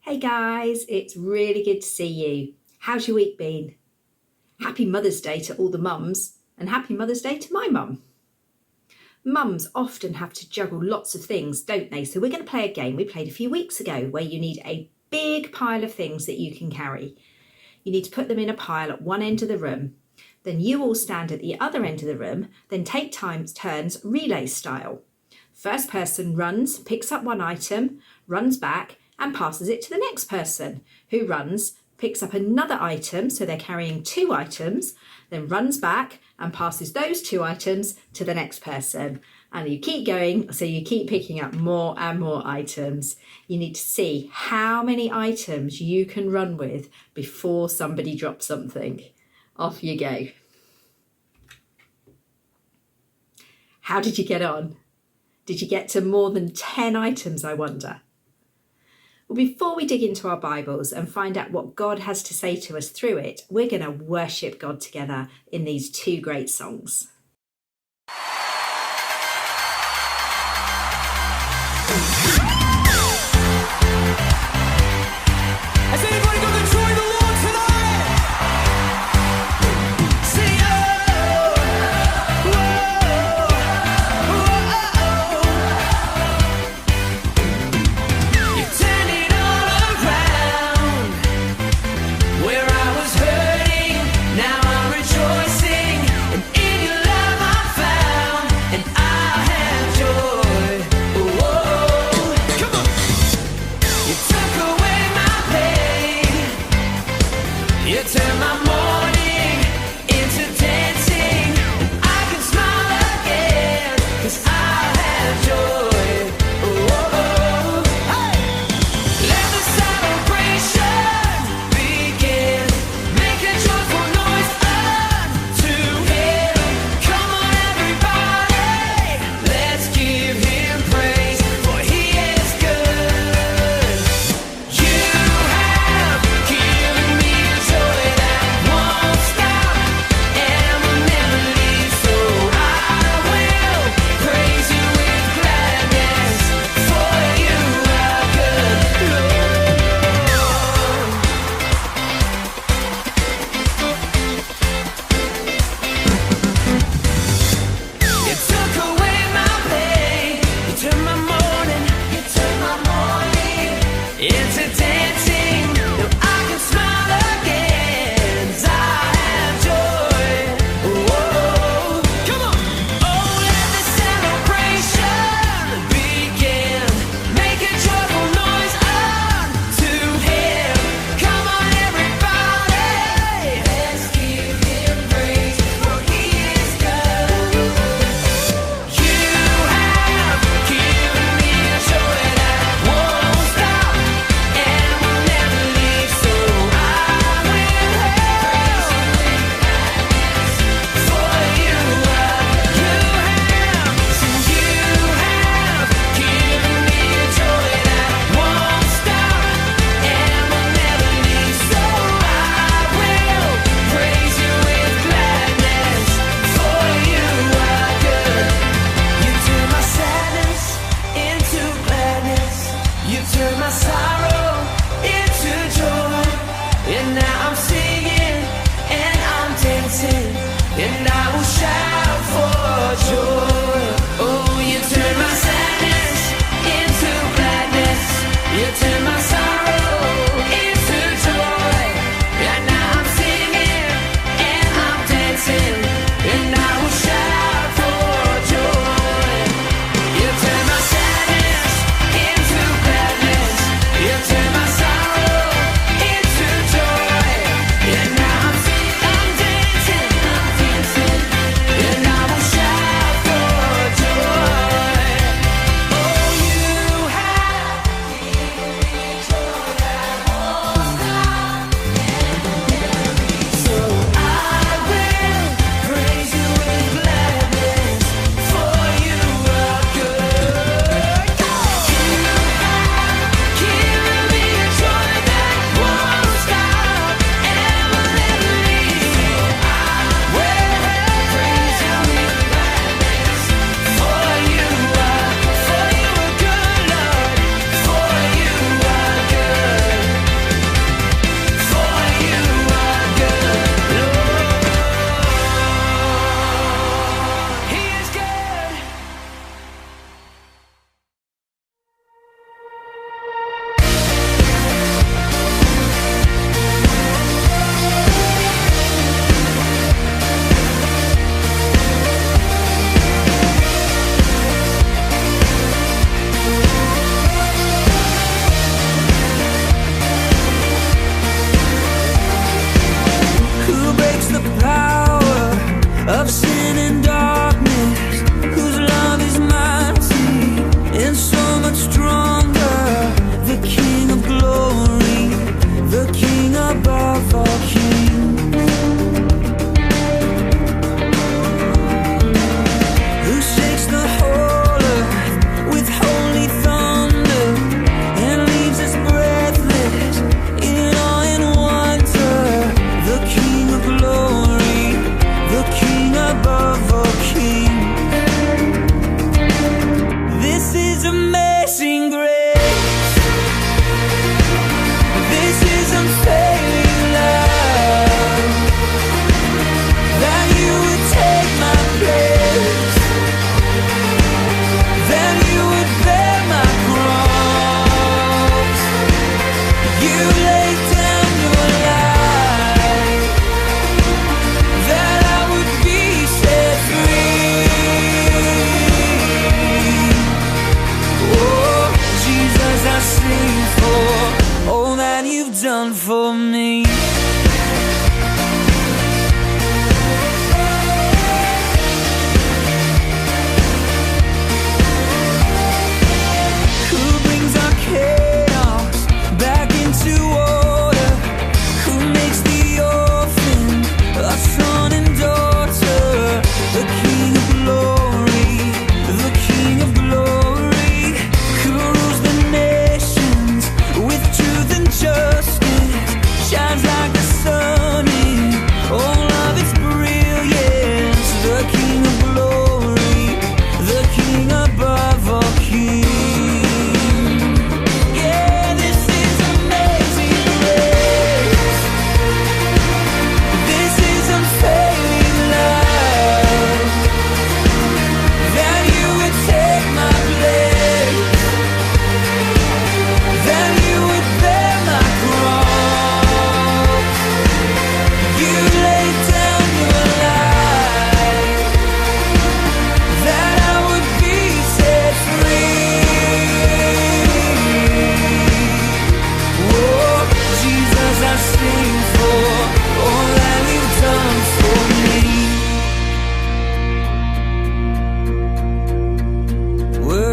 Hey guys, it's really good to see you. How's your week been? Happy Mother's Day to all the mums and happy Mother's Day to my mum. Mums often have to juggle lots of things, don't they? So we're going to play a game we played a few weeks ago where you need a big pile of things that you can carry. You need to put them in a pile at one end of the room. Then you all stand at the other end of the room, then take turns relay style. First person runs, picks up one item, runs back and passes it to the next person, who runs, picks up another item, so they're carrying two items, then runs back and passes those two items to the next person. And you keep going, so you keep picking up more and more items. You need to see how many items you can run with before somebody drops something. Off you go. How did you get on? Did you get to more than 10 items, I wonder? Well, before we dig into our Bibles and find out what God has to say to us through it, we're going to worship God together in these two great songs. Has anybody got the joy of the Lord tonight? Sing oh, whoa. You turned it all around. Where I was hurting, now I'm rejoicing. And in your love I found, and I have joy. Whoa. Come on. You took away my pain. You turned my mourning into dancing. And I can smile again, 'cause I have joy. Whoa. Hey. Let the celebration begin. Make a joyful noise unto Him. Come on, everybody, let's give Him praise, for He is good. You have given me a joy that won't stop, and will never leave. So I will praise You with gladness.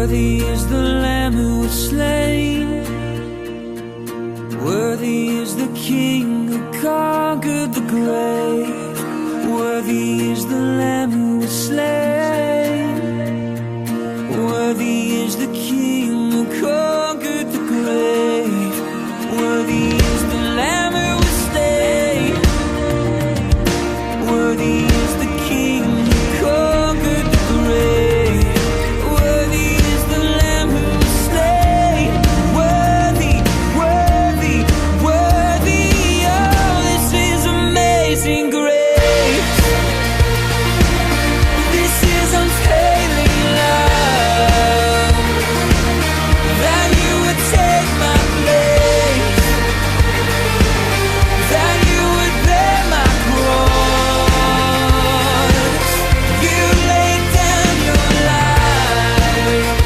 Worthy is the Lamb who was slain. Worthy is the King who conquered the grave. Worthy is the Lamb who was slain. Worthy is the King who conquered the grave. Worthy is the Lamb who was slain. Worthy is the King who conquered the grave. Worthy is the Lamb who was slain. Worthy, worthy, worthy. Oh, this is amazing grace. This is unfailing love. That you would take my place. That you would bear my cross. You laid down your life.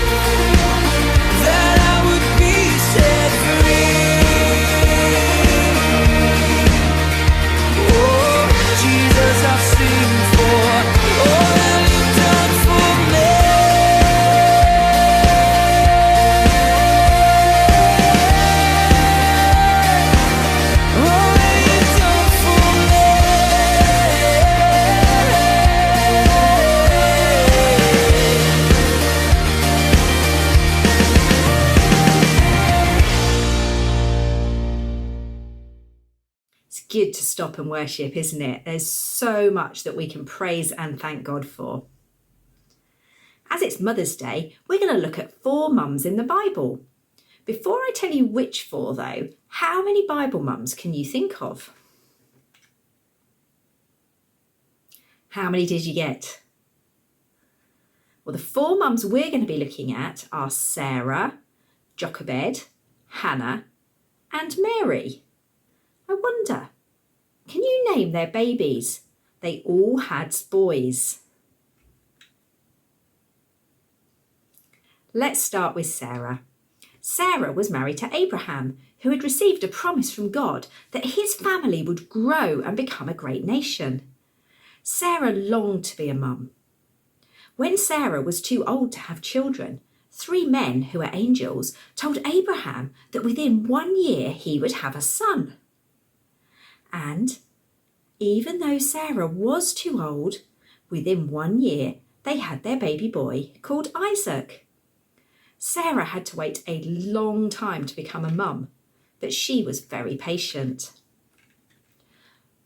That I would be set free. Oh, Jesus, I've seen for all that you've done for me. All that you've done for me. It's good to stop and worship, isn't it? There's so much that we can praise and thank God for. As it's Mother's Day, we're going to look at 4 mums in the Bible. Before I tell you which 4 though, how many Bible mums can you think of? How many did you get? Well, the 4 mums we're going to be looking at are Sarah, Jochebed, Hannah and Mary. I wonder, can you name their babies? They all had boys. Let's start with Sarah. Sarah was married to Abraham, who had received a promise from God that his family would grow and become a great nation. Sarah longed to be a mum. When Sarah was too old to have children, 3 men who were angels told Abraham that within 1 year he would have a son. And even though Sarah was too old, within 1 year they had their baby boy called Isaac. Sarah had to wait a long time to become a mum, but she was very patient.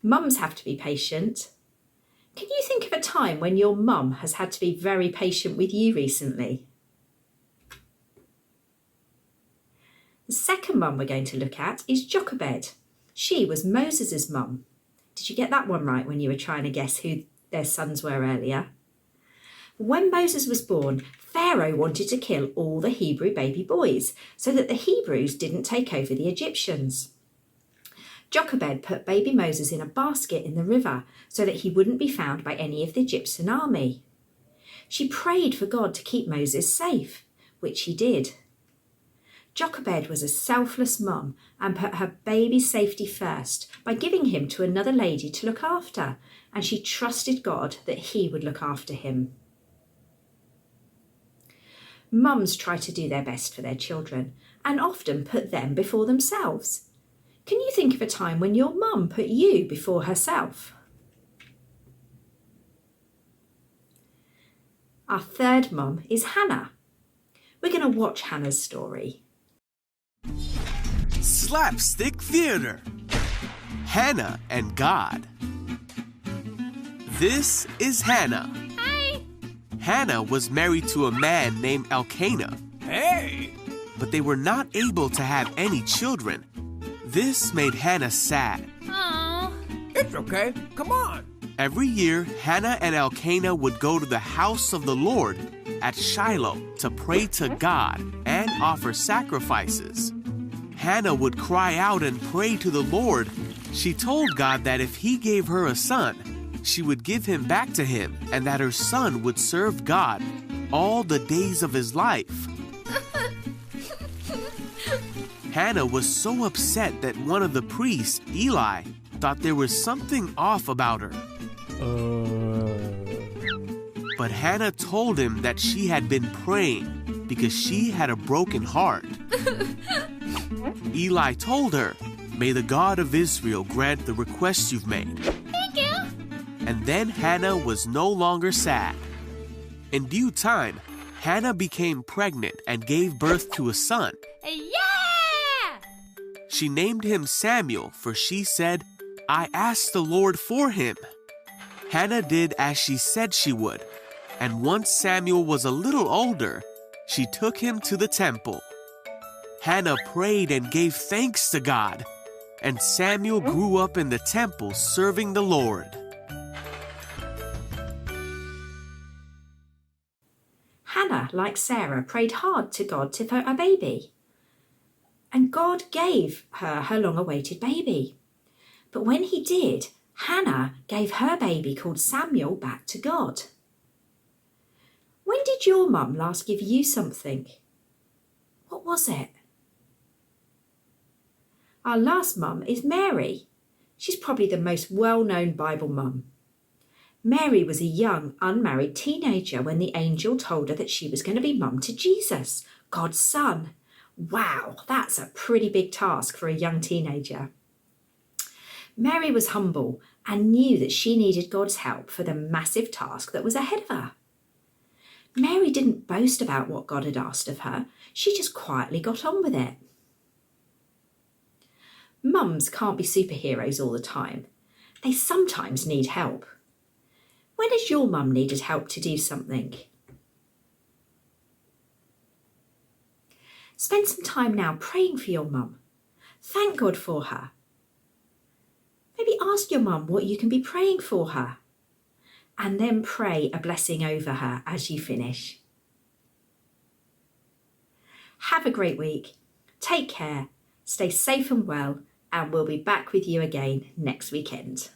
Mums have to be patient. Can you think of a time when your mum has had to be very patient with you recently? The second mum we're going to look at is Jochebed. She was Moses' mum. Did you get that one right when you were trying to guess who their sons were earlier? When Moses was born, Pharaoh wanted to kill all the Hebrew baby boys so that the Hebrews didn't take over the Egyptians. Jochebed put baby Moses in a basket in the river so that he wouldn't be found by any of the Egyptian army. She prayed for God to keep Moses safe, which he did. Jochebed was a selfless mum and put her baby's safety first by giving him to another lady to look after, and she trusted God that he would look after him. Mums try to do their best for their children and often put them before themselves. Can you think of a time when your mum put you before herself? Our third mum is Hannah. We're going to watch Hannah's story. Slapstick Theater. Hannah and God. This is Hannah. Hi. Hannah was married to a man named Elkanah. Hey! But they were not able to have any children. This made Hannah sad. Oh. It's okay. Come on. Every year, Hannah and Elkanah would go to the house of the Lord at Shiloh to pray to God and offer sacrifices. Hannah would cry out and pray to the Lord. She told God that if he gave her a son, she would give him back to him and that her son would serve God all the days of his life. Hannah was so upset that one of the priests, Eli, thought there was something off about her. But Hannah told him that she had been praying. because she had a broken heart. Eli told her, "May the God of Israel grant the request you've made." Thank you. And then Hannah was no longer sad. In due time, Hannah became pregnant and gave birth to a son. Yeah! She named him Samuel, for she said, "I asked the Lord for him." Hannah did as she said she would, and once Samuel was a little older, she took him to the temple. Hannah prayed and gave thanks to God, and Samuel grew up in the temple serving the Lord. Hannah, like Sarah, prayed hard to God for a baby. And God gave her long-awaited baby. But when he did, Hannah gave her baby called Samuel back to God. When did your mum last give you something? What was it? Our last mum is Mary. She's probably the most well-known Bible mum. Mary was a young, unmarried teenager when the angel told her that she was going to be mum to Jesus, God's son. Wow, that's a pretty big task for a young teenager. Mary was humble and knew that she needed God's help for the massive task that was ahead of her. Mary didn't boast about what God had asked of her. She just quietly got on with it. Mums can't be superheroes all the time. They sometimes need help. When has your mum needed help to do something? Spend some time now praying for your mum. Thank God for her. Maybe ask your mum what you can be praying for her. And then pray a blessing over her as you finish. Have a great week. Take care, stay safe and well, and we'll be back with you again next weekend.